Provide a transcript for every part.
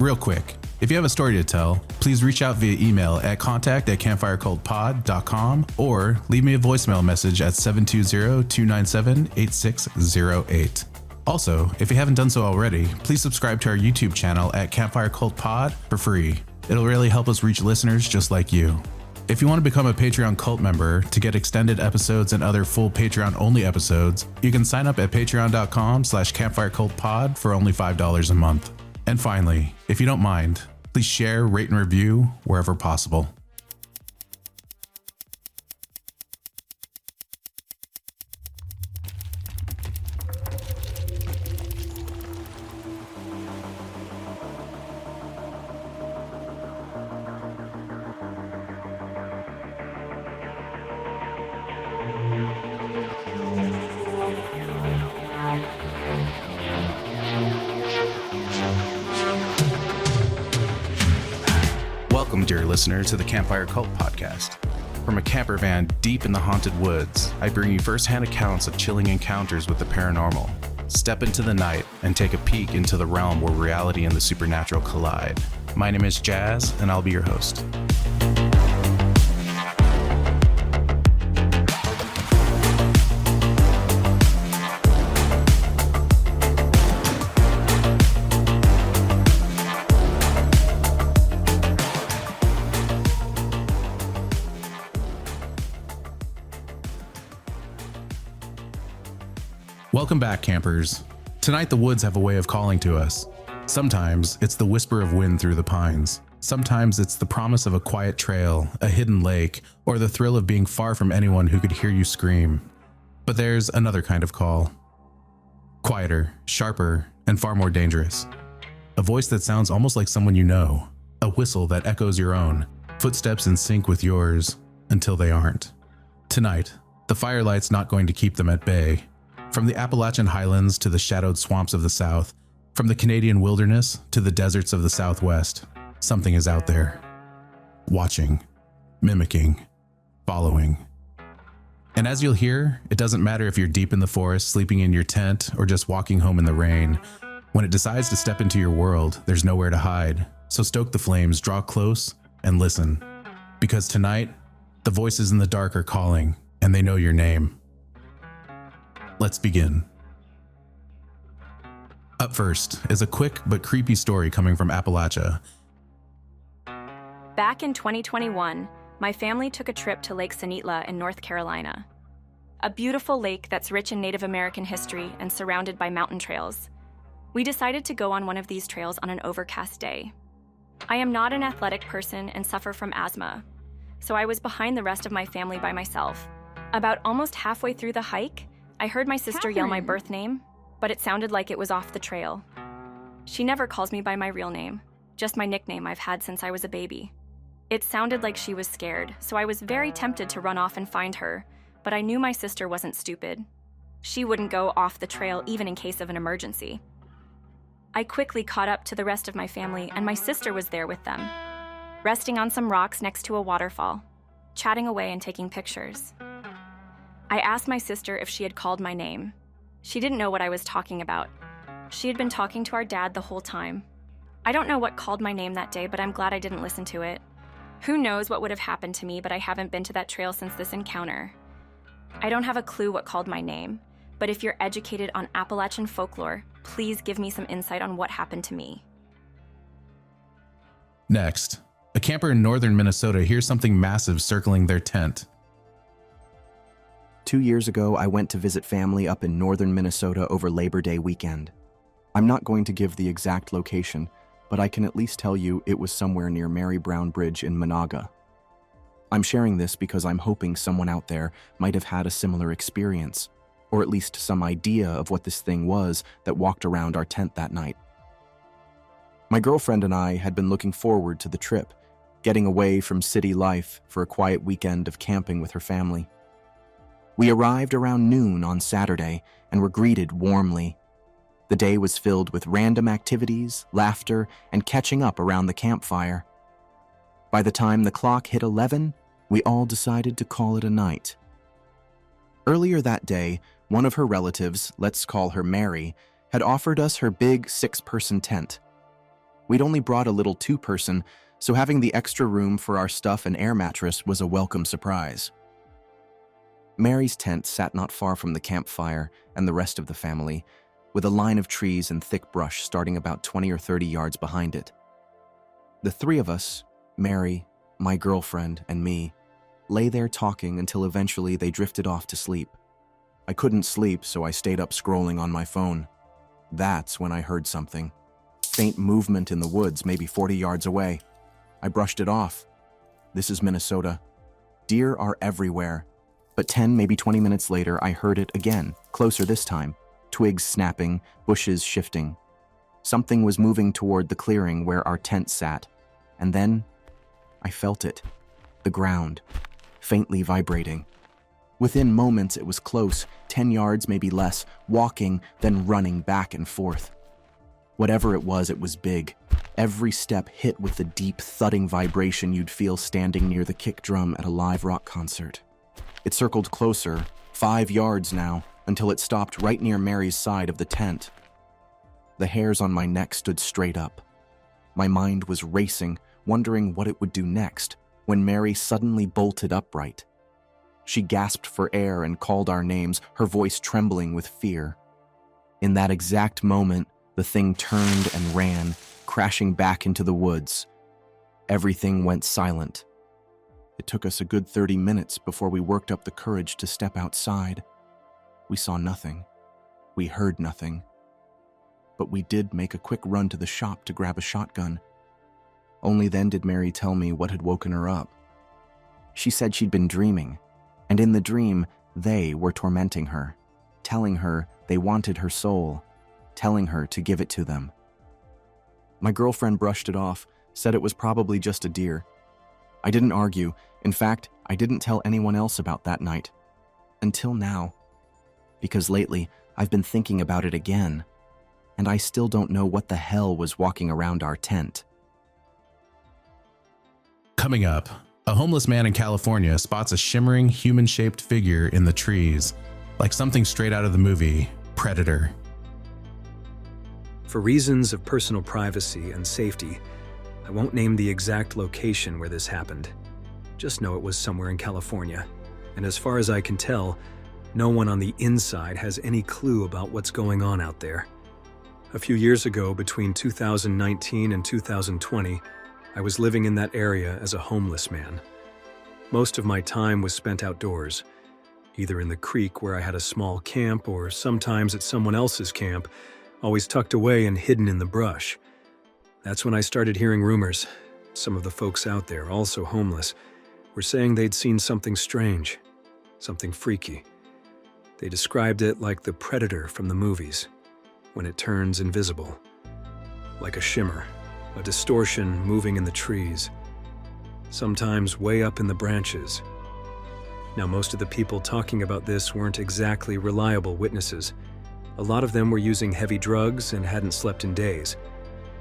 Real quick, if you have a story to tell, please reach out via email at contact@campfirecultpod.com or leave me a voicemail message at 720-297-8608. Also, if you haven't done so already, please subscribe to our YouTube channel at Campfire Cult Pod for free. It'll really help us reach listeners just like you. If you want to become a Patreon cult member to get extended episodes and other full Patreon-only episodes, you can sign up at patreon.com/campfirecultpod for only $5 a month. And finally, if you don't mind, please share, rate, and review wherever possible. Welcome, dear listener, to the Campfire Cult Podcast. From a camper van deep in the haunted woods, I bring you first-hand accounts of chilling encounters with the paranormal. Step into the night and take a peek into the realm where reality and the supernatural collide. My name is Jazz, and I'll be your host. Welcome back, campers. Tonight, the woods have a way of calling to us. Sometimes it's the whisper of wind through the pines. Sometimes it's the promise of a quiet trail, a hidden lake, or the thrill of being far from anyone who could hear you scream. But there's another kind of call. Quieter, sharper, and far more dangerous. A voice that sounds almost like someone you know. A whistle that echoes your own. Footsteps in sync with yours, until they aren't. Tonight, the firelight's not going to keep them at bay. From the Appalachian highlands to the shadowed swamps of the South, from the Canadian wilderness to the deserts of the Southwest, something is out there. Watching, mimicking, following. And as you'll hear, it doesn't matter if you're deep in the forest, sleeping in your tent, or just walking home in the rain. When it decides to step into your world, there's nowhere to hide. So stoke the flames, draw close, and listen. Because tonight, the voices in the dark are calling, and they know your name. Let's begin. Up first is a quick but creepy story coming from Appalachia. Back in 2021, my family took a trip to Lake Sanitla in North Carolina. A beautiful lake that's rich in Native American history and surrounded by mountain trails. We decided to go on one of these trails on an overcast day. I am not an athletic person and suffer from asthma, so I was behind the rest of my family by myself. About almost halfway through the hike, I heard my sister yell my birth name, but it sounded like it was off the trail. She never calls me by my real name, just my nickname I've had since I was a baby. It sounded like she was scared, so I was very tempted to run off and find her, but I knew my sister wasn't stupid. She wouldn't go off the trail even in case of an emergency. I quickly caught up to the rest of my family, and my sister was there with them, resting on some rocks next to a waterfall, chatting away and taking pictures. I asked my sister if she had called my name. She didn't know what I was talking about. She had been talking to our dad the whole time. I don't know what called my name that day, but I'm glad I didn't listen to it. Who knows what would have happened to me, but I haven't been to that trail since this encounter. I don't have a clue what called my name, but if you're educated on Appalachian folklore, please give me some insight on what happened to me. Next, a camper in northern Minnesota hears something massive circling their tent. 2 years ago, I went to visit family up in northern Minnesota over Labor Day weekend. I'm not going to give the exact location, but I can at least tell you it was somewhere near Mary Brown Bridge in Monaga. I'm sharing this because I'm hoping someone out there might have had a similar experience, or at least some idea of what this thing was that walked around our tent that night. My girlfriend and I had been looking forward to the trip, getting away from city life for a quiet weekend of camping with her family. We arrived around noon on Saturday and were greeted warmly. The day was filled with random activities, laughter, and catching up around the campfire. By the time the clock hit 11, we all decided to call it a night. Earlier that day, one of her relatives, let's call her Mary, had offered us her big 6-person tent. We'd only brought a little two-person, so having the extra room for our stuff and air mattress was a welcome surprise. Mary's tent sat not far from the campfire and the rest of the family, with a line of trees and thick brush starting about 20 or 30 yards behind it. The three of us, Mary, my girlfriend, and me, lay there talking until eventually they drifted off to sleep. I couldn't sleep, so I stayed up scrolling on my phone. That's when I heard something. Faint movement in the woods, maybe 40 yards away. I brushed it off. This is Minnesota. Deer are everywhere. But 10, maybe 20 minutes later, I heard it again, closer this time. Twigs snapping, bushes shifting. Something was moving toward the clearing where our tent sat. And then, I felt it. The ground, faintly vibrating. Within moments, it was close, 10 yards, maybe less, walking, then running back and forth. Whatever it was big. Every step hit with the deep, thudding vibration you'd feel standing near the kick drum at a live rock concert. It circled closer, 5 yards now, until it stopped right near Mary's side of the tent. The hairs on my neck stood straight up. My mind was racing, wondering what it would do next, when Mary suddenly bolted upright. She gasped for air and called our names, her voice trembling with fear. In that exact moment, the thing turned and ran, crashing back into the woods. Everything went silent. It took us a good 30 minutes before we worked up the courage to step outside. We saw nothing. We heard nothing. But we did make a quick run to the shop to grab a shotgun. Only then did Mary tell me what had woken her up. She said she'd been dreaming, and in the dream, they were tormenting her, telling her they wanted her soul, telling her to give it to them. My girlfriend brushed it off, said it was probably just a deer. I didn't argue. In fact, I didn't tell anyone else about that night. Until now. Because lately, I've been thinking about it again, and I still don't know what the hell was walking around our tent. Coming up, a homeless man in California spots a shimmering human-shaped figure in the trees, like something straight out of the movie Predator. For reasons of personal privacy and safety, I won't name the exact location where this happened. Just know it was somewhere in California, and as far as I can tell, no one on the inside has any clue about what's going on out there. A few years ago, between 2019 and 2020, I was living in that area as a homeless man. Most of my time was spent outdoors, either in the creek where I had a small camp or sometimes at someone else's camp, always tucked away and hidden in the brush. That's when I started hearing rumors. Some of the folks out there, also homeless, were saying they'd seen something strange, something freaky. They described it like the Predator from the movies, when it turns invisible. Like a shimmer, a distortion moving in the trees, sometimes way up in the branches. Now, most of the people talking about this weren't exactly reliable witnesses. A lot of them were using heavy drugs and hadn't slept in days.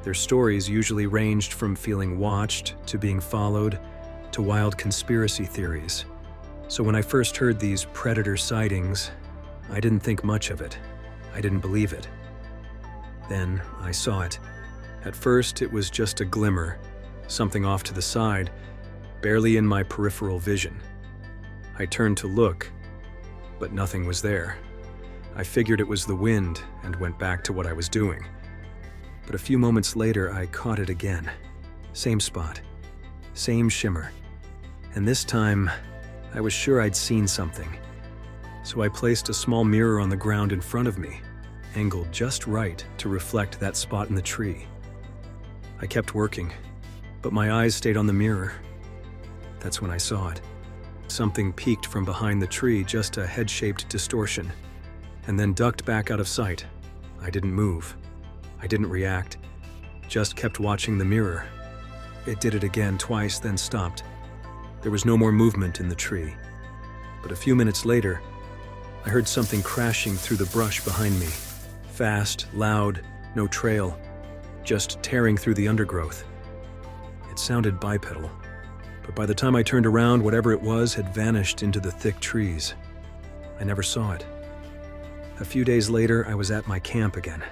Their stories usually ranged from feeling watched to being followed to wild conspiracy theories. So when I first heard these predator sightings, I didn't think much of it. I didn't believe it. Then I saw it. At first, it was just a glimmer, something off to the side, barely in my peripheral vision. I turned to look, but nothing was there. I figured it was the wind and went back to what I was doing. But a few moments later, I caught it again. Same spot, same shimmer. And this time, I was sure I'd seen something. So I placed a small mirror on the ground in front of me, angled just right to reflect that spot in the tree. I kept working, but my eyes stayed on the mirror. That's when I saw it. Something peeked from behind the tree, just a head-shaped distortion, and then ducked back out of sight. I didn't move. I didn't react, just kept watching the mirror. It did it again twice, then stopped. There was no more movement in the tree. But a few minutes later, I heard something crashing through the brush behind me. Fast, loud, no trail, just tearing through the undergrowth. It sounded bipedal, but by the time I turned around, whatever it was had vanished into the thick trees. I never saw it. A few days later, I was at my camp again,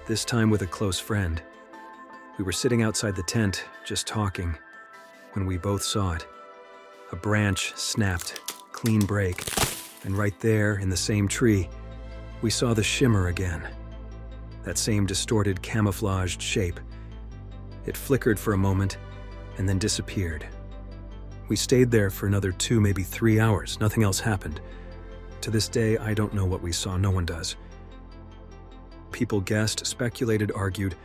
this time with a close friend. We were sitting outside the tent, just talking, when we both saw it. A branch snapped, clean break, and right there, in the same tree, we saw the shimmer again. That same distorted, camouflaged shape. It flickered for a moment, and then disappeared. We stayed there for another 2, maybe 3 hours. Nothing else happened. To this day, I don't know what we saw. No one does. People guessed, speculated, argued,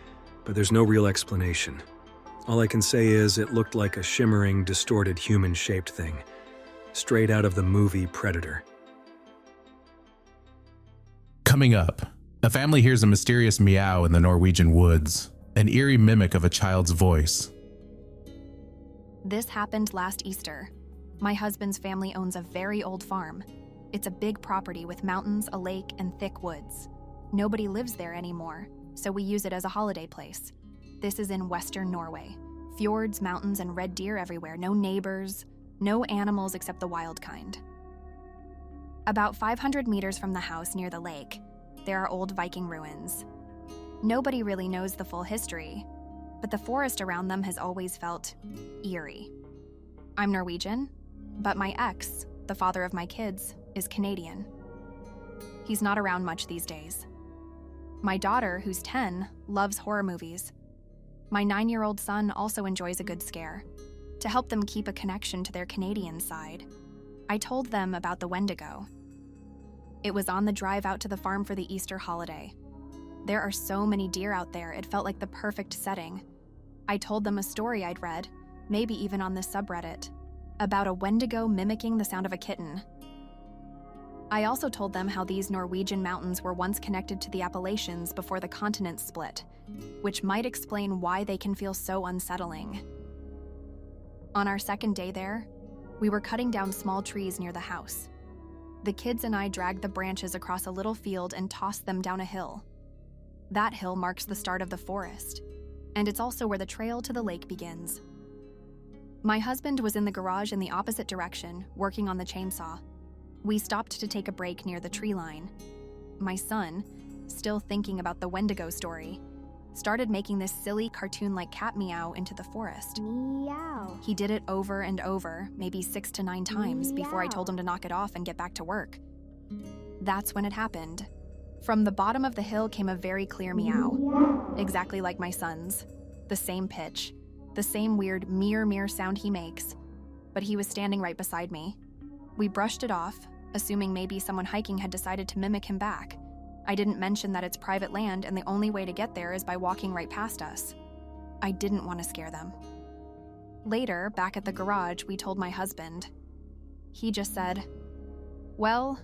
but there's no real explanation. All I can say is it looked like a shimmering, distorted, human-shaped thing, straight out of the movie Predator. Coming up, a family hears a mysterious meow in the Norwegian woods, an eerie mimic of a child's voice. This happened last Easter. My husband's family owns a very old farm. It's a big property with mountains, a lake, and thick woods. Nobody lives there anymore, so we use it as a holiday place. This is in western Norway. Fjords, mountains, and red deer everywhere. No neighbors, no animals except the wild kind. About 500 meters from the house near the lake, there are old Viking ruins. Nobody really knows the full history, but the forest around them has always felt eerie. I'm Norwegian, but my ex, the father of my kids, is Canadian. He's not around much these days. My daughter, who's 10, loves horror movies. My 9-year-old son also enjoys a good scare. To help them keep a connection to their Canadian side, I told them about the Wendigo. It was on the drive out to the farm for the Easter holiday. There are so many deer out there, it felt like the perfect setting. I told them a story I'd read, maybe even on this subreddit, about a Wendigo mimicking the sound of a kitten. I also told them how these Norwegian mountains were once connected to the Appalachians before the continents split, which might explain why they can feel so unsettling. On our second day there, we were cutting down small trees near the house. The kids and I dragged the branches across a little field and tossed them down a hill. That hill marks the start of the forest, and it's also where the trail to the lake begins. My husband was in the garage in the opposite direction, working on the chainsaw. We stopped to take a break near the tree line. My son, still thinking about the Wendigo story, started making this silly cartoon-like cat meow into the forest. Meow. He did it over and over, maybe 6 to 9 times, before I told him to knock it off and get back to work. That's when it happened. From the bottom of the hill came a very clear meow, exactly like my son's. The same pitch, the same weird meow sound he makes, but he was standing right beside me. We brushed it off, assuming maybe someone hiking had decided to mimic him back. I didn't mention that it's private land and the only way to get there is by walking right past us. I didn't want to scare them. Later, back at the garage, we told my husband. He just said, "Well,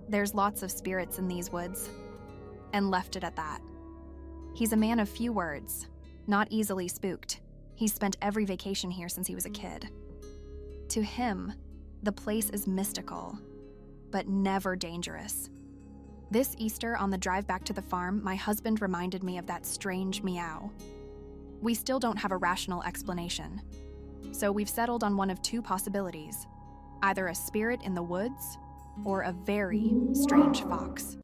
there's lots of spirits in these woods," and left it at that. He's a man of few words, not easily spooked. He's spent every vacation here since he was a kid. To him, the place is mystical, but never dangerous. This Easter, on the drive back to the farm, my husband reminded me of that strange meow. We still don't have a rational explanation, so we've settled on one of 2 possibilities: either a spirit in the woods or a very strange fox.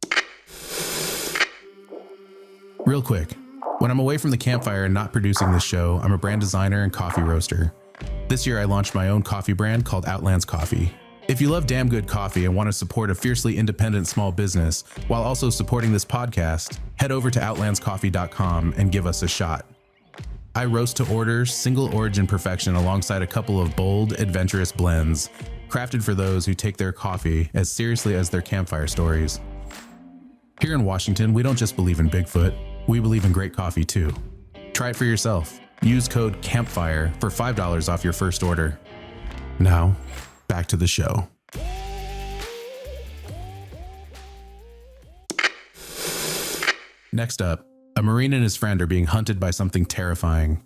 Real quick, when I'm away from the campfire and not producing this show, I'm a brand designer and coffee roaster. This year I launched my own coffee brand called Outlands Coffee. If you love damn good coffee and want to support a fiercely independent small business while also supporting this podcast, head over to outlandscoffee.com and give us a shot. I roast to order, single origin perfection alongside a couple of bold, adventurous blends, crafted for those who take their coffee as seriously as their campfire stories. Here in Washington, we don't just believe in Bigfoot, we believe in great coffee too. Try it for yourself. Use code CAMPFIRE for $5 off your first order. Now, back to the show. Next up, a Marine and his friend are being hunted by something terrifying.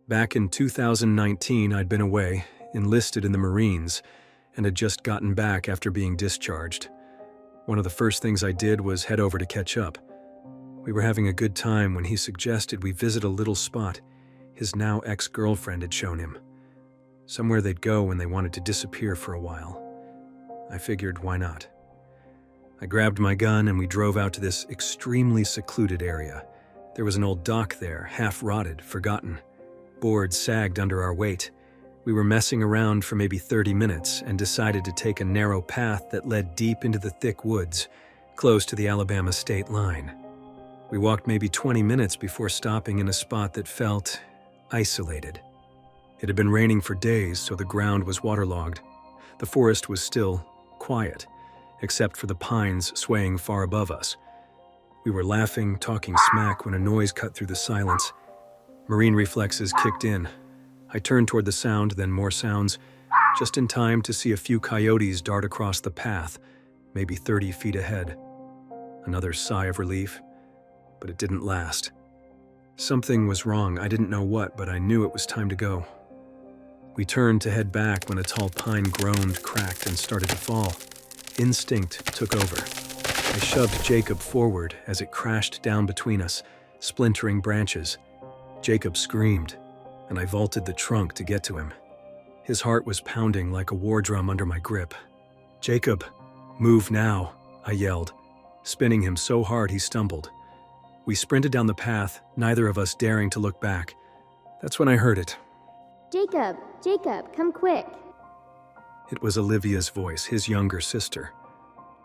Back in 2019, I'd been away, enlisted in the Marines, and had just gotten back after being discharged. One of the first things I did was head over to catch up. We were having a good time when he suggested we visit a little spot his now ex-girlfriend had shown him. Somewhere they'd go when they wanted to disappear for a while. I figured, why not? I grabbed my gun and we drove out to this extremely secluded area, There was an old dock there, half rotted, forgotten. Boards sagged under our weight. We were messing around for maybe 30 minutes and decided to take a narrow path that led deep into the thick woods, close to the Alabama state line. We walked maybe 20 minutes before stopping in a spot that felt isolated. It had been raining for days, so the ground was waterlogged. The forest was still quiet, except for the pines swaying far above us. We were laughing, talking smack when a noise cut through the silence. Marine reflexes kicked in. I turned toward the sound, then more sounds, just in time to see a few coyotes dart across the path, maybe 30 feet ahead. Another sigh of relief, but it didn't last. Something was wrong. I didn't know what, but I knew it was time to go. We turned to head back when a tall pine groaned, cracked, and started to fall. Instinct took over. I shoved Jacob forward as it crashed down between us, splintering branches. Jacob screamed, and I vaulted the trunk to get to him. His heart was pounding like a war drum under my grip. "Jacob, move now," I yelled, spinning him so hard he stumbled. We sprinted down the path, neither of us daring to look back. That's when I heard it. "Jacob, Jacob, come quick." It was Olivia's voice, his younger sister.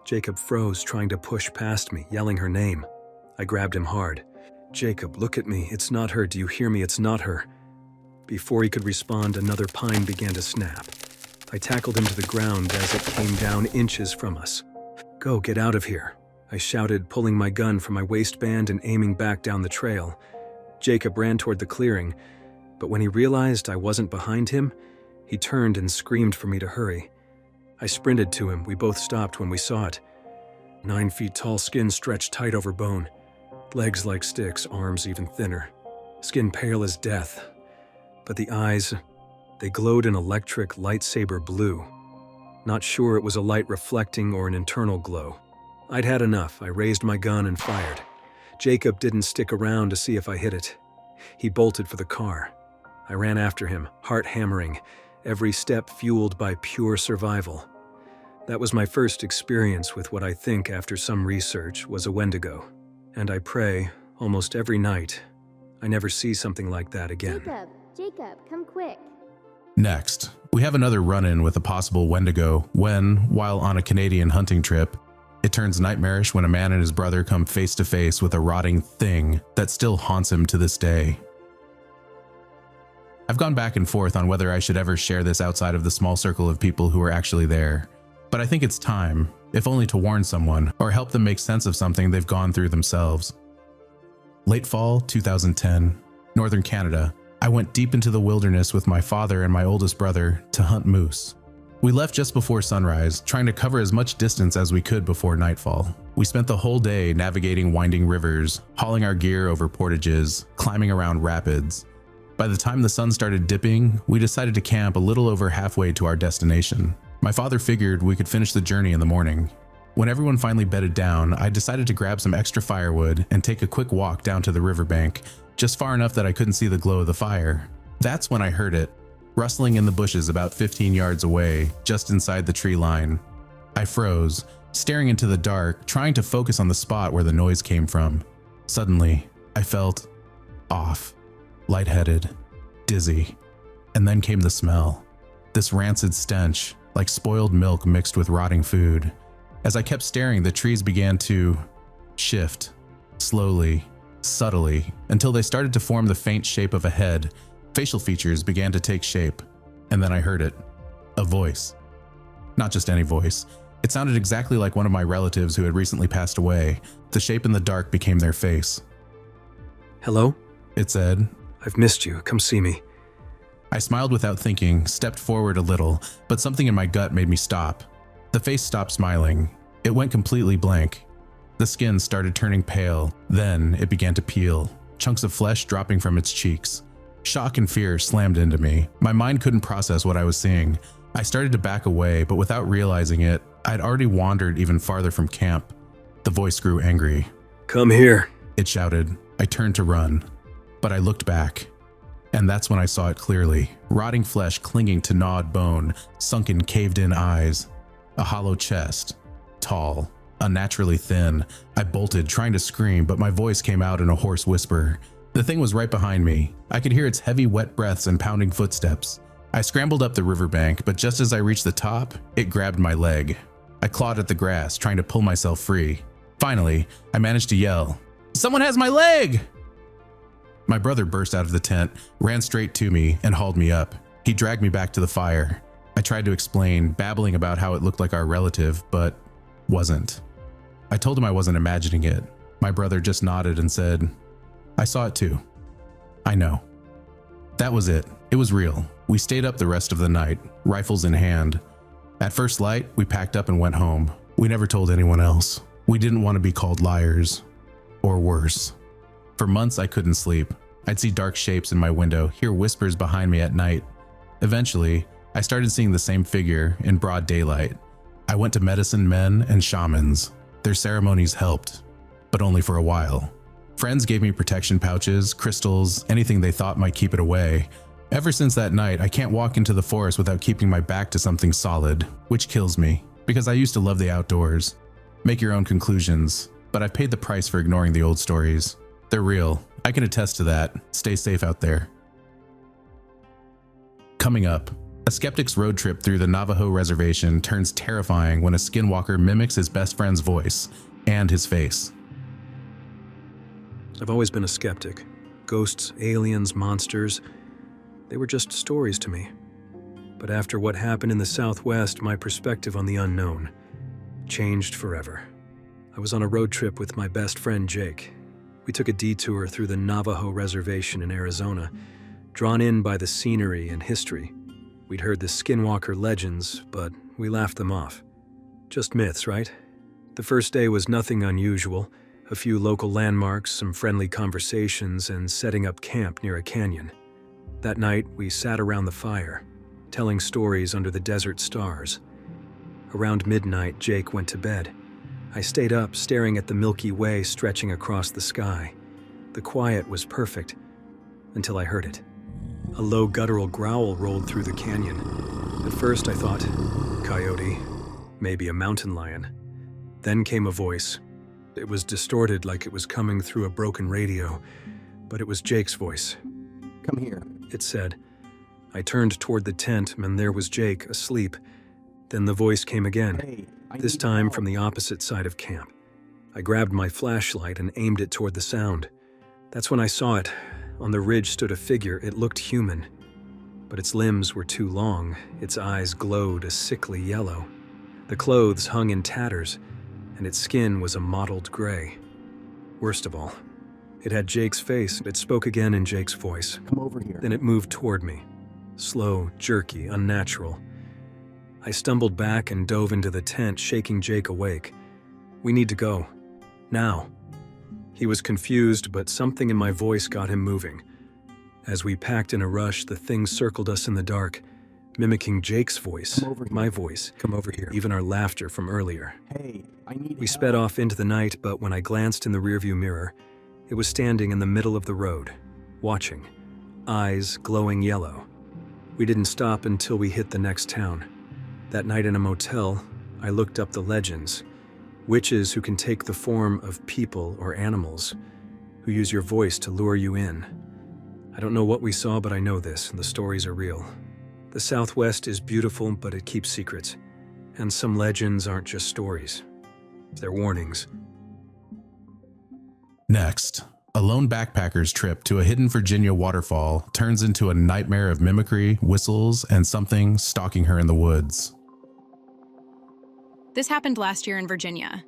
Jacob froze, trying to push past me, yelling her name. I grabbed him hard. "Jacob, look at me. It's not her. Do you hear me? It's not her." Before he could respond, another pine began to snap. I tackled him to the ground as it came down inches from us. "Go, get out of here," I shouted, pulling my gun from my waistband and aiming back down the trail. Jacob ran toward the clearing, but when he realized I wasn't behind him, he turned and screamed for me to hurry. I sprinted to him. We both stopped when we saw it. 9 feet tall, skin stretched tight over bone. Legs like sticks, arms even thinner. Skin pale as death. But the eyes, they glowed an electric lightsaber blue. Not sure it was a light reflecting or an internal glow. I'd had enough. I raised my gun and fired. Jacob didn't stick around to see if I hit it. He bolted for the car. I ran after him, heart hammering, every step fueled by pure survival. That was my first experience with what I think, after some research, was a Wendigo. And I pray, almost every night, I never see something like that again. "Jacob, Jacob, come quick." Next, we have another run-in with a possible Wendigo when, while on a Canadian hunting trip, it turns nightmarish when a man and his brother come face to face with a rotting thing that still haunts him to this day. I've gone back and forth on whether I should ever share this outside of the small circle of people who are actually there, but I think it's time, if only to warn someone or help them make sense of something they've gone through themselves. Late fall 2010, Northern Canada. I went deep into the wilderness with my father and my oldest brother to hunt moose. We left just before sunrise, trying to cover as much distance as we could before nightfall. We spent the whole day navigating winding rivers, hauling our gear over portages, climbing around rapids. By the time the sun started dipping, we decided to camp a little over halfway to our destination. My father figured we could finish the journey in the morning. When everyone finally bedded down, I decided to grab some extra firewood and take a quick walk down to the riverbank, just far enough that I couldn't see the glow of the fire. That's when I heard it, rustling in the bushes about 15 yards away, just inside the tree line. I froze, staring into the dark, trying to focus on the spot where the noise came from. Suddenly, I felt off, lightheaded, dizzy, and then came the smell. This rancid stench, like spoiled milk mixed with rotting food. As I kept staring, the trees began to shift, slowly, subtly, until they started to form the faint shape of a head. Facial features began to take shape, and then I heard it. A voice. Not just any voice. It sounded exactly like one of my relatives who had recently passed away. The shape in the dark became their face. "Hello?" It said. "I've missed you. Come see me." I smiled without thinking, stepped forward a little, but something in my gut made me stop. The face stopped smiling. It went completely blank. The skin started turning pale, then it began to peel, chunks of flesh dropping from its cheeks. Shock and fear slammed into me. My mind couldn't process what I was seeing. I started to back away, but without realizing it, I'd already wandered even farther from camp. The voice grew angry. "Come here," it shouted. I turned to run, but I looked back. And that's when I saw it clearly. Rotting flesh clinging to gnawed bone, sunken, caved-in eyes. A hollow chest. Tall. unnaturally thin. I bolted, trying to scream, but my voice came out in a hoarse whisper. The thing was right behind me. I could hear its heavy, wet breaths and pounding footsteps. I scrambled up the riverbank, but just as I reached the top, it grabbed my leg. I clawed at the grass, trying to pull myself free. Finally, I managed to yell, "Someone has my leg!" My brother burst out of the tent, ran straight to me, and hauled me up. He dragged me back to the fire. I tried to explain, babbling about how it looked like our relative, but wasn't. I told him I wasn't imagining it. My brother just nodded and said, "I saw it too. I know." That was it. It was real. We stayed up the rest of the night, rifles in hand. At first light, we packed up and went home. We never told anyone else. We didn't want to be called liars. Or worse. For months, I couldn't sleep. I'd see dark shapes in my window, hear whispers behind me at night. Eventually, I started seeing the same figure in broad daylight. I went to medicine men and shamans. Their ceremonies helped, but only for a while. Friends gave me protection pouches, crystals, anything they thought might keep it away. Ever since that night, I can't walk into the forest without keeping my back to something solid, which kills me, because I used to love the outdoors. Make your own conclusions, but I've paid the price for ignoring the old stories. They're real. I can attest to that. Stay safe out there. Coming up, a skeptic's road trip through the Navajo reservation turns terrifying when a skinwalker mimics his best friend's voice and his face. I've always been a skeptic. Ghosts, aliens, monsters, they were just stories to me. But after what happened in the Southwest, my perspective on the unknown changed forever. I was on a road trip with my best friend Jake. We took a detour through the Navajo reservation in Arizona, drawn in by the scenery and history. We'd heard the skinwalker legends, but we laughed them off. Just myths, right? The first day was nothing unusual. A few local landmarks, some friendly conversations, and setting up camp near a canyon. That night, we sat around the fire, telling stories under the desert stars. Around midnight, Jake went to bed. I stayed up, staring at the Milky Way stretching across the sky. The quiet was perfect, until I heard it. A low guttural growl rolled through the canyon. At first, I thought, coyote, maybe a mountain lion. Then came a voice. It was distorted like it was coming through a broken radio, but it was Jake's voice. "Come here," it said. I turned toward the tent, and there was Jake, asleep. Then the voice came again, "Hey, this time from the opposite side of camp. I grabbed my flashlight and aimed it toward the sound. That's when I saw it. On the ridge stood a figure. It looked human, but its limbs were too long. Its eyes glowed a sickly yellow. The clothes hung in tatters, and its skin was a mottled gray. Worst of all, it had Jake's face. It spoke again in Jake's voice. "Come over here." Then it moved toward me. Slow, jerky, unnatural. I stumbled back and dove into the tent, shaking Jake awake. "We need to go. Now." He was confused, but something in my voice got him moving. As we packed in a rush, the thing circled us in the dark, mimicking Jake's voice, "Come over here." my voice, "Come over here," even our laughter from earlier. "Hey, I need We help." sped off into the night, but when I glanced in the rearview mirror, it was standing in the middle of the road, watching, eyes glowing yellow. We didn't stop until we hit the next town. That night in a motel, I looked up the legends. Witches who can take the form of people or animals, who use your voice to lure you in. I don't know what we saw, but I know this, the stories are real. The Southwest is beautiful, but it keeps secrets. And some legends aren't just stories. They're warnings. Next, a lone backpacker's trip to a hidden Virginia waterfall turns into a nightmare of mimicry, whistles, and something stalking her in the woods. This happened last year in Virginia,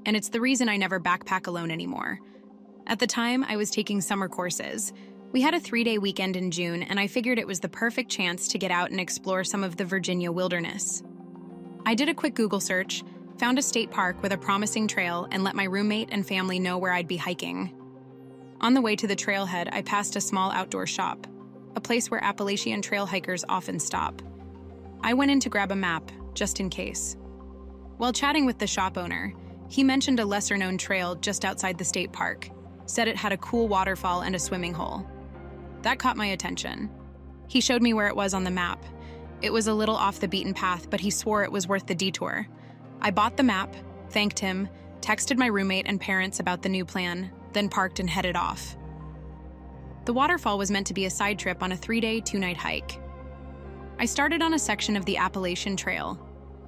and it's the reason I never backpack alone anymore. At the time, I was taking summer courses. We had a 3-day weekend in June, and I figured it was the perfect chance to get out and explore some of the Virginia wilderness. I did a quick Google search, found a state park with a promising trail, and let my roommate and family know where I'd be hiking. On the way to the trailhead, I passed a small outdoor shop, a place where Appalachian trail hikers often stop. I went in to grab a map, just in case. While chatting with the shop owner, he mentioned a lesser-known trail just outside the state park, said it had a cool waterfall and a swimming hole. That caught my attention. He showed me where it was on the map. It was a little off the beaten path, but he swore it was worth the detour. I bought the map, thanked him, texted my roommate and parents about the new plan, then parked and headed off. The waterfall was meant to be a side trip on a 3-day, 2-night hike. I started on a section of the Appalachian Trail.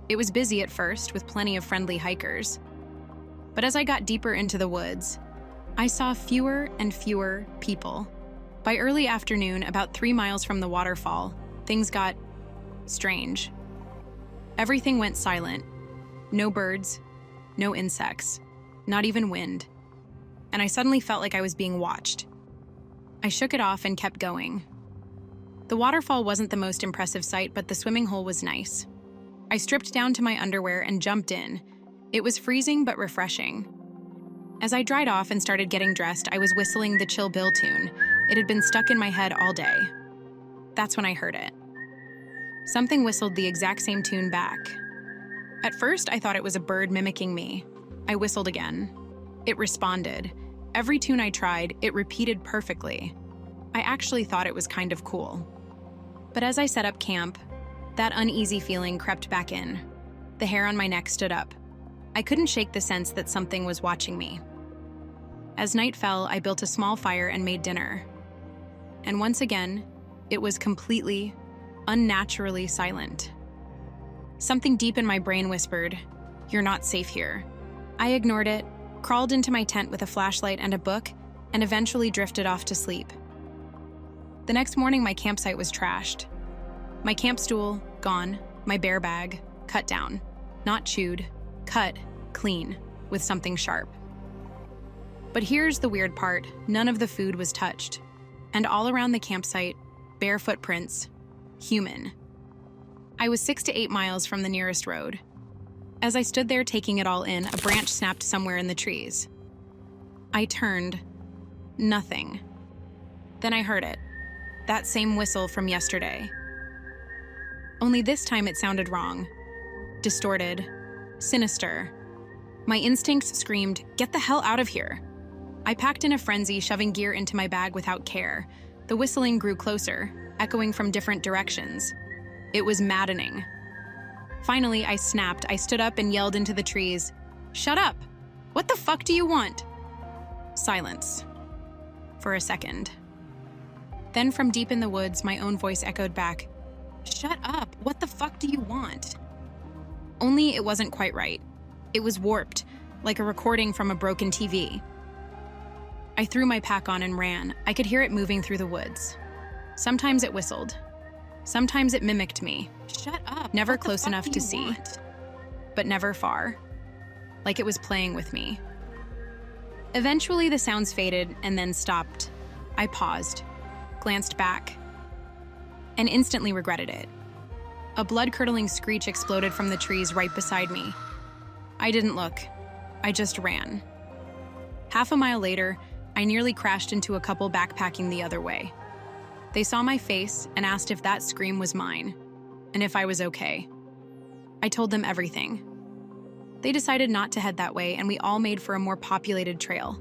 It was busy at first, with plenty of friendly hikers. But as I got deeper into the woods, I saw fewer and fewer people. By early afternoon, about 3 miles from the waterfall, things got strange. Everything went silent. No birds, no insects, not even wind. And I suddenly felt like I was being watched. I shook it off and kept going. The waterfall wasn't the most impressive sight, but the swimming hole was nice. I stripped down to my underwear and jumped in. It was freezing but refreshing. As I dried off and started getting dressed, I was whistling the Chill Bill tune. It had been stuck in my head all day. That's when I heard it. Something whistled the exact same tune back. At first, I thought it was a bird mimicking me. I whistled again. It responded. Every tune I tried, it repeated perfectly. I actually thought it was kind of cool. But as I set up camp, that uneasy feeling crept back in. The hair on my neck stood up. I couldn't shake the sense that something was watching me. As night fell, I built a small fire and made dinner. And once again, it was completely, unnaturally silent. Something deep in my brain whispered, "You're not safe here." I ignored it, crawled into my tent with a flashlight and a book, and eventually drifted off to sleep. The next morning, my campsite was trashed. My camp stool, gone. My bear bag, cut down. Not chewed, cut, clean, with something sharp. But here's the weird part. None of the food was touched. And all around the campsite, bare footprints, human. I was 6 to 8 miles from the nearest road. As I stood there taking it all in, a branch snapped somewhere in the trees. I turned. Nothing. Then I heard it. That same whistle from yesterday. Only this time it sounded wrong. Distorted. Sinister. My instincts screamed, "Get the hell out of here!" I packed in a frenzy, shoving gear into my bag without care. The whistling grew closer, echoing from different directions. It was maddening. Finally, I snapped. I stood up and yelled into the trees, "Shut up! What the fuck do you want?" Silence. For a second. Then from deep in the woods, my own voice echoed back, "Shut up! What the fuck do you want?" Only it wasn't quite right. It was warped, like a recording from a broken TV. I threw my pack on and ran. I could hear it moving through the woods. Sometimes it whistled. Sometimes it mimicked me. "Shut up! Never close enough to see, but never far. Like it was playing with me." Eventually, the sounds faded and then stopped. I paused, glanced back, and instantly regretted it. A blood-curdling screech exploded from the trees right beside me. I didn't look. I just ran. Half a mile later, I nearly crashed into a couple backpacking the other way. They saw my face and asked if that scream was mine, and if I was okay. I told them everything. They decided not to head that way, and we all made for a more populated trail.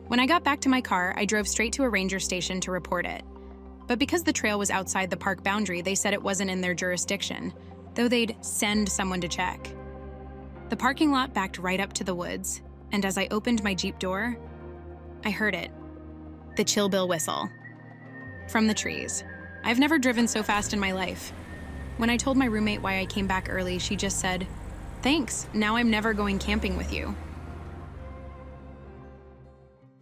When I got back to my car, I drove straight to a ranger station to report it. But because the trail was outside the park boundary, they said it wasn't in their jurisdiction, though they'd send someone to check. The parking lot backed right up to the woods, and as I opened my Jeep door, I heard it. The Chill Bill whistle. From the trees. I've never driven so fast in my life. When I told my roommate why I came back early, she just said, "Thanks, now I'm never going camping with you."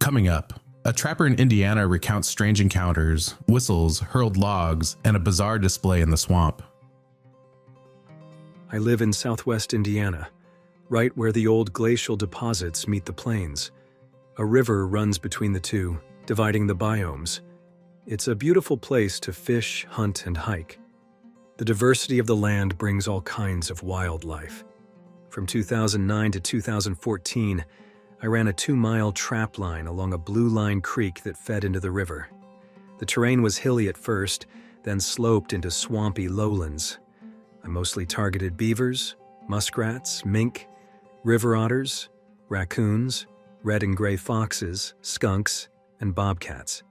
Coming up, a trapper in Indiana recounts strange encounters, whistles, hurled logs, and a bizarre display in the swamp. I live in southwest Indiana, right where the old glacial deposits meet the plains. A river runs between the two, dividing the biomes. It's a beautiful place to fish, hunt, and hike. The diversity of the land brings all kinds of wildlife. From 2009 to 2014, I ran a 2-mile trap line along a blue line creek that fed into the river. The terrain was hilly at first, then sloped into swampy lowlands. I mostly targeted beavers, muskrats, mink, river otters, raccoons, red and gray foxes, skunks, and bobcats.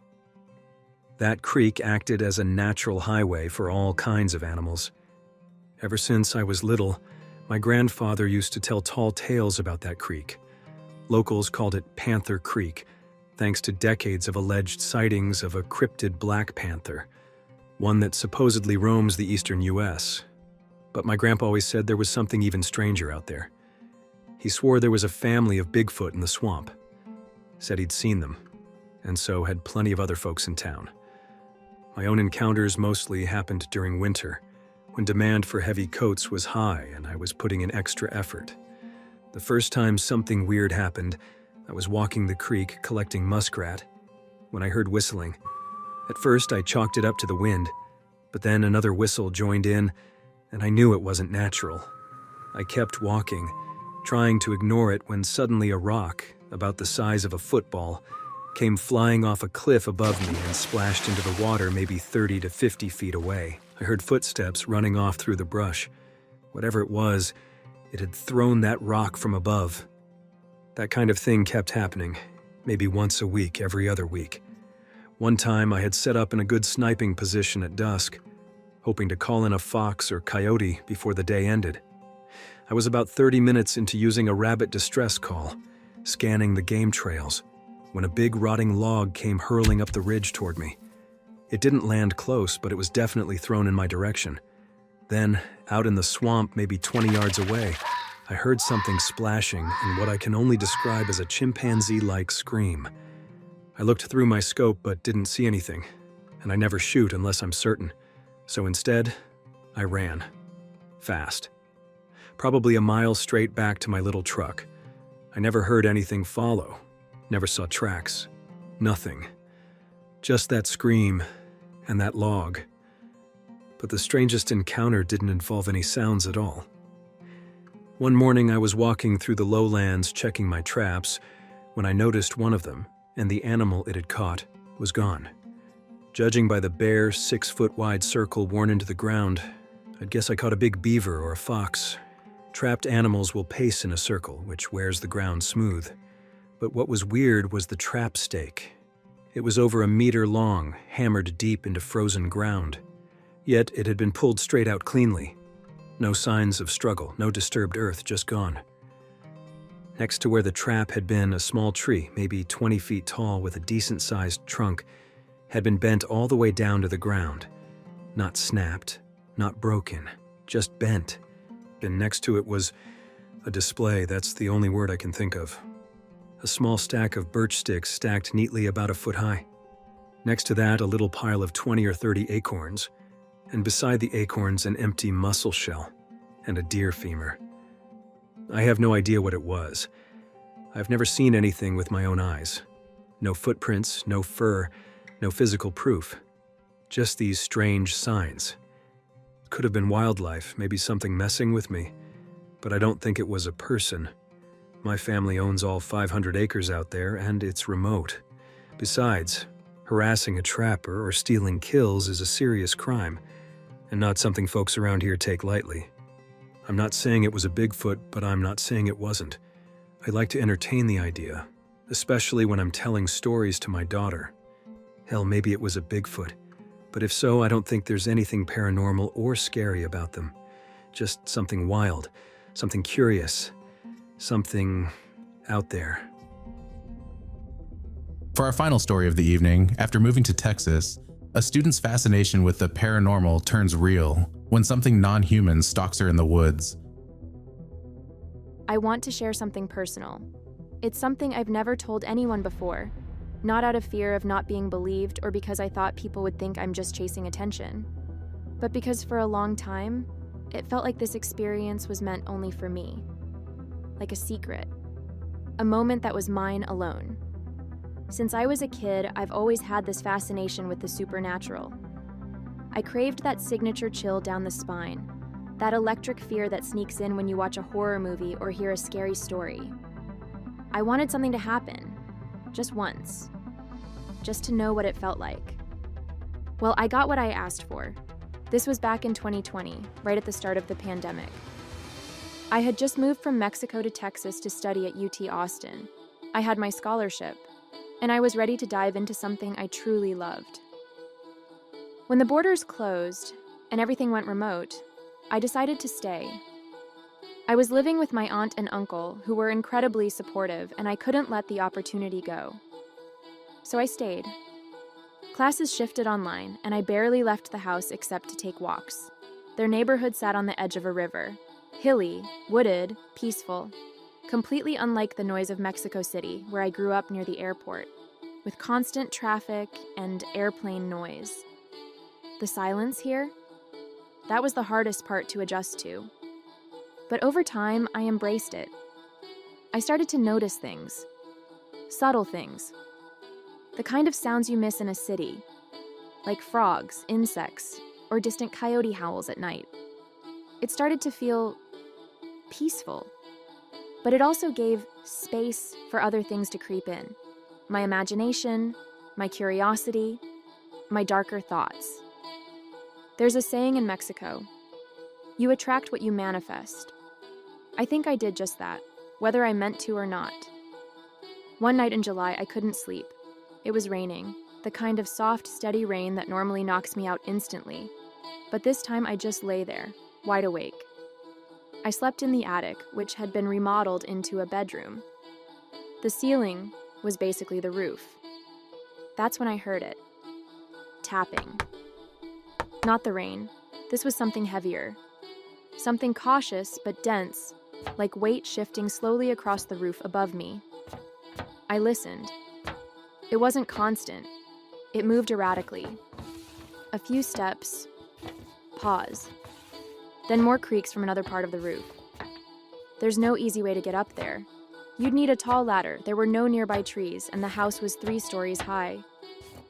That creek acted as a natural highway for all kinds of animals. Ever since I was little, my grandfather used to tell tall tales about that creek, Locals called it Panther Creek, thanks to decades of alleged sightings of a cryptid black panther, one that supposedly roams the eastern U.S. But my grandpa always said there was something even stranger out there. He swore there was a family of Bigfoot in the swamp. Said he'd seen them, and so had plenty of other folks in town. My own encounters mostly happened during winter, when demand for heavy coats was high and I was putting in extra effort. The first time something weird happened, I was walking the creek collecting muskrat when I heard whistling. At first, I chalked it up to the wind, but then another whistle joined in, and I knew it wasn't natural. I kept walking, trying to ignore it when suddenly a rock, about the size of a football, came flying off a cliff above me and splashed into the water maybe 30 to 50 feet away. I heard footsteps running off through the brush. Whatever it was, it had thrown that rock from above. That kind of thing kept happening, maybe once a week, every other week. One time I had set up in a good sniping position at dusk, hoping to call in a fox or coyote before the day ended. I was about 30 minutes into using a rabbit distress call, scanning the game trails, when a big rotting log came hurling up the ridge toward me. It didn't land close, but it was definitely thrown in my direction. Then, out in the swamp, maybe 20 yards away, I heard something splashing and what I can only describe as a chimpanzee-like scream. I looked through my scope but didn't see anything, and I never shoot unless I'm certain. So instead, I ran. Fast. Probably a mile straight back to my little truck. I never heard anything follow. Never saw tracks. Nothing. Just that scream and that log. But the strangest encounter didn't involve any sounds at all. One morning I was walking through the lowlands checking my traps when I noticed one of them, and the animal it had caught was gone. Judging by the bare, 6-foot-wide circle worn into the ground, I'd guess I caught a big beaver or a fox. Trapped animals will pace in a circle, which wears the ground smooth. But what was weird was the trap stake. It was over a meter long, hammered deep into frozen ground. Yet it had been pulled straight out cleanly. No signs of struggle, no disturbed earth, just gone. Next to where the trap had been, a small tree, maybe 20 feet tall with a decent-sized trunk, had been bent all the way down to the ground. Not snapped, not broken, just bent. And next to it was a display, that's the only word I can think of. A small stack of birch sticks stacked neatly about a foot high. Next to that, a little pile of 20 or 30 acorns, and beside the acorns, an empty mussel shell and a deer femur. I have no idea what it was. I've never seen anything with my own eyes. No footprints, no fur, no physical proof. Just these strange signs. Could have been wildlife, maybe something messing with me, but I don't think it was a person. My family owns all 500 acres out there, and it's remote. Besides, harassing a trapper or stealing kills is a serious crime, and not something folks around here take lightly. I'm not saying it was a Bigfoot, but I'm not saying it wasn't. I like to entertain the idea, especially when I'm telling stories to my daughter. Hell, maybe it was a Bigfoot, but if so, I don't think there's anything paranormal or scary about them. Just something wild, something curious, something out there. For our final story of the evening, after moving to Texas, a student's fascination with the paranormal turns real when something non-human stalks her in the woods. I want to share something personal. It's something I've never told anyone before, not out of fear of not being believed or because I thought people would think I'm just chasing attention, but because for a long time, it felt like this experience was meant only for me. Like a secret. A moment that was mine alone. Since I was a kid, I've always had this fascination with the supernatural. I craved that signature chill down the spine, that electric fear that sneaks in when you watch a horror movie or hear a scary story. I wanted something to happen, just once, just to know what it felt like. Well, I got what I asked for. This was back in 2020, right at the start of the pandemic. I had just moved from Mexico to Texas to study at UT Austin. I had my scholarship, and I was ready to dive into something I truly loved. When the borders closed and everything went remote, I decided to stay. I was living with my aunt and uncle, who were incredibly supportive, and I couldn't let the opportunity go. So I stayed. Classes shifted online, and I barely left the house except to take walks. Their neighborhood sat on the edge of a river. Hilly, wooded, peaceful. Completely unlike the noise of Mexico City, where I grew up near the airport, with constant traffic and airplane noise. The silence here? That was the hardest part to adjust to. But over time, I embraced it. I started to notice things. Subtle things. The kind of sounds you miss in a city, like frogs, insects, or distant coyote howls at night. It started to feel peaceful, but it also gave space for other things to creep in. My imagination, my curiosity, my darker thoughts. There's a saying in Mexico, you attract what you manifest. I think I did just that, whether I meant to or not. One night in July, I couldn't sleep. It was raining, the kind of soft, steady rain that normally knocks me out instantly. But this time I just lay there, wide awake. I slept in the attic, which had been remodeled into a bedroom. The ceiling was basically the roof. That's when I heard it. Tapping. Not the rain. This was something heavier. Something cautious but dense, like weight shifting slowly across the roof above me. I listened. It wasn't constant. It moved erratically. A few steps. Pause. Then more creaks from another part of the roof. There's no easy way to get up there. You'd need a tall ladder, there were no nearby trees, and the house was 3 stories high.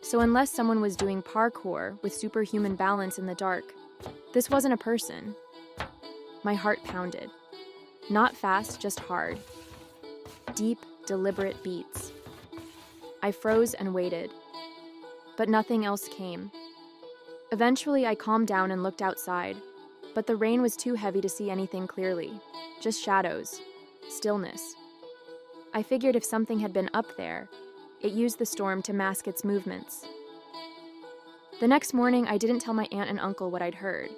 So unless someone was doing parkour with superhuman balance in the dark, this wasn't a person. My heart pounded. Not fast, just hard. Deep, deliberate beats. I froze and waited. But nothing else came. Eventually, I calmed down and looked outside, but the rain was too heavy to see anything clearly. Just shadows. Stillness. I figured if something had been up there, it used the storm to mask its movements. The next morning, I didn't tell my aunt and uncle what I'd heard.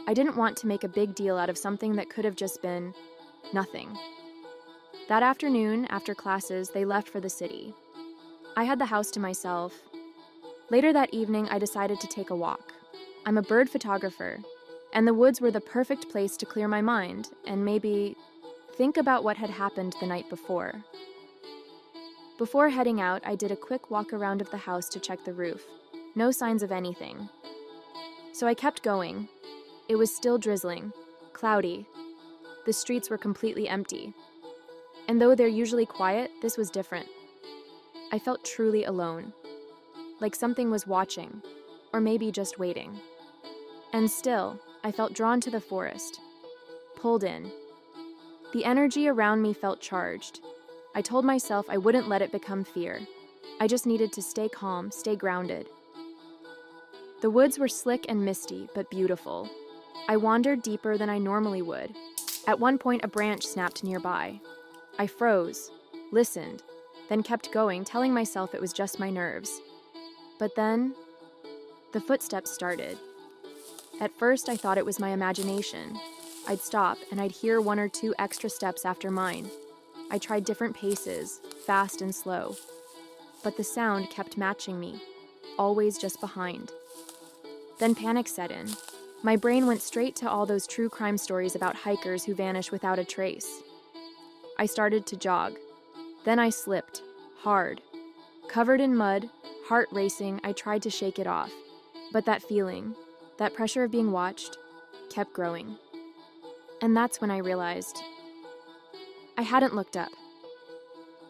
I didn't want to make a big deal out of something that could have just been nothing. That afternoon, after classes, they left for the city. I had the house to myself. Later that evening, I decided to take a walk. I'm a bird photographer, and the woods were the perfect place to clear my mind and maybe think about what had happened the night before. Before heading out, I did a quick walk around of the house to check the roof. No signs of anything. So I kept going. It was still drizzling, cloudy. The streets were completely empty. And though they're usually quiet, this was different. I felt truly alone. Like something was watching, or maybe just waiting. And still, I felt drawn to the forest. Pulled in. The energy around me felt charged. I told myself I wouldn't let it become fear. I just needed to stay calm, stay grounded. The woods were slick and misty, but beautiful. I wandered deeper than I normally would. At one point, a branch snapped nearby. I froze, listened, then kept going, telling myself it was just my nerves. But then, the footsteps started. At first, I thought it was my imagination. I'd stop, and I'd hear 1 or 2 extra steps after mine. I tried different paces, fast and slow. But the sound kept matching me, always just behind. Then panic set in. My brain went straight to all those true crime stories about hikers who vanish without a trace. I started to jog. Then I slipped, hard. Covered in mud, heart racing, I tried to shake it off. But that feeling, that pressure of being watched, kept growing. And that's when I realized I hadn't looked up.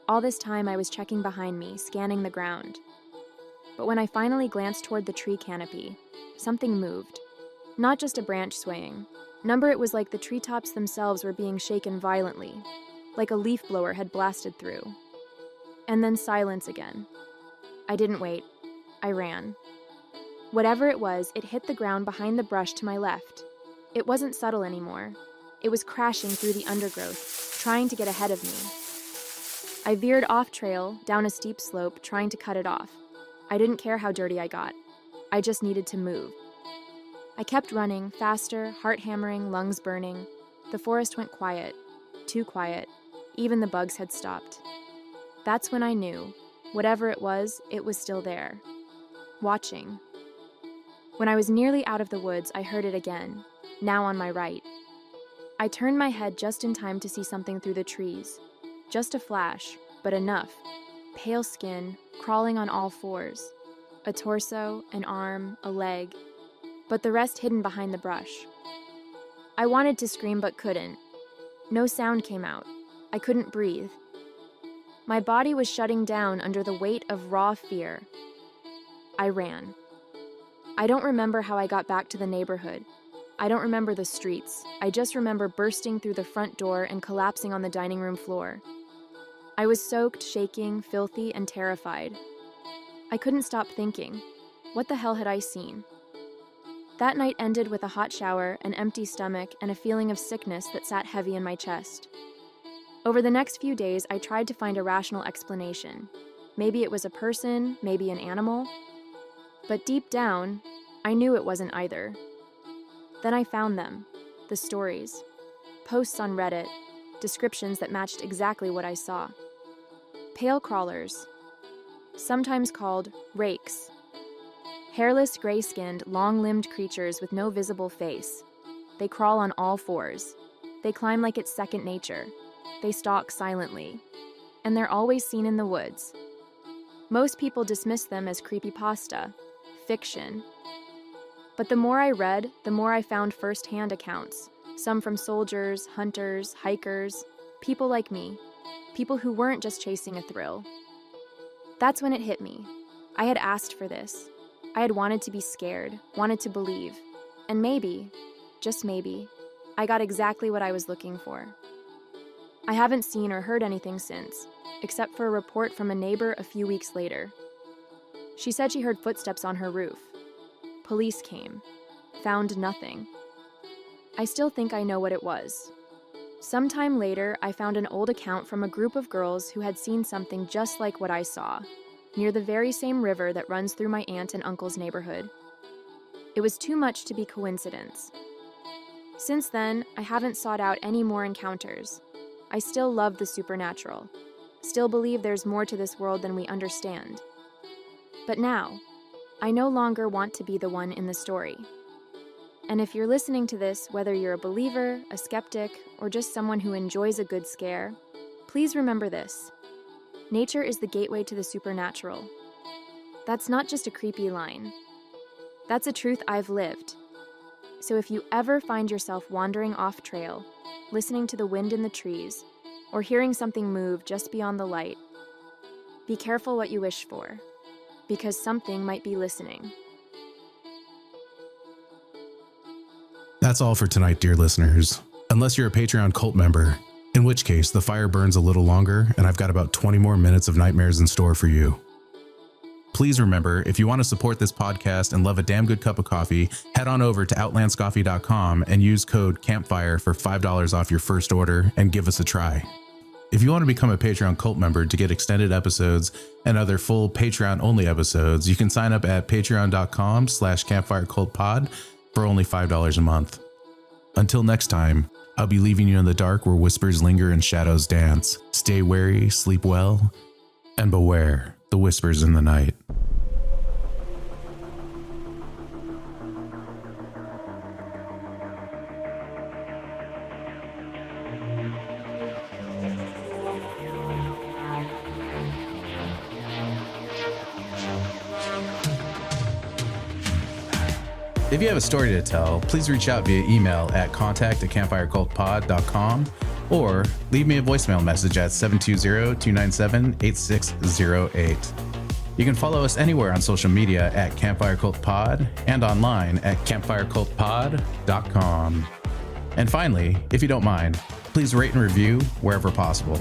All this time I was checking behind me, scanning the ground. But when I finally glanced toward the tree canopy, something moved. Not just a branch swaying. It was like the treetops themselves were being shaken violently, like a leaf blower had blasted through. And then silence again. I didn't wait. I ran. Whatever it was, it hit the ground behind the brush to my left. It wasn't subtle anymore. It was crashing through the undergrowth, trying to get ahead of me. I veered off trail, down a steep slope, trying to cut it off. I didn't care how dirty I got. I just needed to move. I kept running, faster, heart hammering, lungs burning. The forest went quiet, too quiet. Even the bugs had stopped. That's when I knew, whatever it was still there, watching. When I was nearly out of the woods, I heard it again, now on my right. I turned my head just in time to see something through the trees. Just a flash, but enough. Pale skin, crawling on all fours. A torso, an arm, a leg, but the rest hidden behind the brush. I wanted to scream but couldn't. No sound came out. I couldn't breathe. My body was shutting down under the weight of raw fear. I ran. I don't remember how I got back to the neighborhood. I don't remember the streets. I just remember bursting through the front door and collapsing on the dining room floor. I was soaked, shaking, filthy, and terrified. I couldn't stop thinking, what the hell had I seen? That night ended with a hot shower, an empty stomach, and a feeling of sickness that sat heavy in my chest. Over the next few days, I tried to find a rational explanation. Maybe it was a person, maybe an animal. But deep down, I knew it wasn't either. Then I found them, the stories, posts on Reddit, descriptions that matched exactly what I saw. Pale crawlers, sometimes called rakes. Hairless, gray-skinned, long-limbed creatures with no visible face. They crawl on all fours. They climb like it's second nature. They stalk silently. And they're always seen in the woods. Most people dismiss them as creepypasta, fiction. But the more I read, the more I found first-hand accounts, some from soldiers, hunters, hikers, people like me, people who weren't just chasing a thrill. That's when it hit me. I had asked for this. I had wanted to be scared, wanted to believe. And maybe, just maybe, I got exactly what I was looking for. I haven't seen or heard anything since, except for a report from a neighbor a few weeks later. She said she heard footsteps on her roof. Police came, found nothing. I still think I know what it was. Sometime later, I found an old account from a group of girls who had seen something just like what I saw, near the very same river that runs through my aunt and uncle's neighborhood. It was too much to be coincidence. Since then, I haven't sought out any more encounters. I still love the supernatural, still believe there's more to this world than we understand. But now, I no longer want to be the one in the story. And if you're listening to this, whether you're a believer, a skeptic, or just someone who enjoys a good scare, please remember this. Nature is the gateway to the supernatural. That's not just a creepy line. That's a truth I've lived. So if you ever find yourself wandering off trail, listening to the wind in the trees, or hearing something move just beyond the light, be careful what you wish for, because something might be listening. That's all for tonight, dear listeners. Unless you're a Patreon cult member, in which case the fire burns a little longer and I've got about 20 more minutes of nightmares in store for you. Please remember, if you want to support this podcast and love a damn good cup of coffee, head on over to outlandscoffee.com and use code CAMPFIRE for $5 off your first order and give us a try. If you want to become a Patreon cult member to get extended episodes and other full Patreon-only episodes, you can sign up at patreon.com/campfirecultpod for only $5 a month. Until next time, I'll be leaving you in the dark where whispers linger and shadows dance. Stay wary, sleep well, and beware the whispers in the night. If you have a story to tell, please reach out via email at contact@campfirecultpod.com or leave me a voicemail message at 720-297-8608. You can follow us anywhere on social media at Campfire Cult Pod and online at campfirecultpod.com. And finally, if you don't mind, please rate and review wherever possible.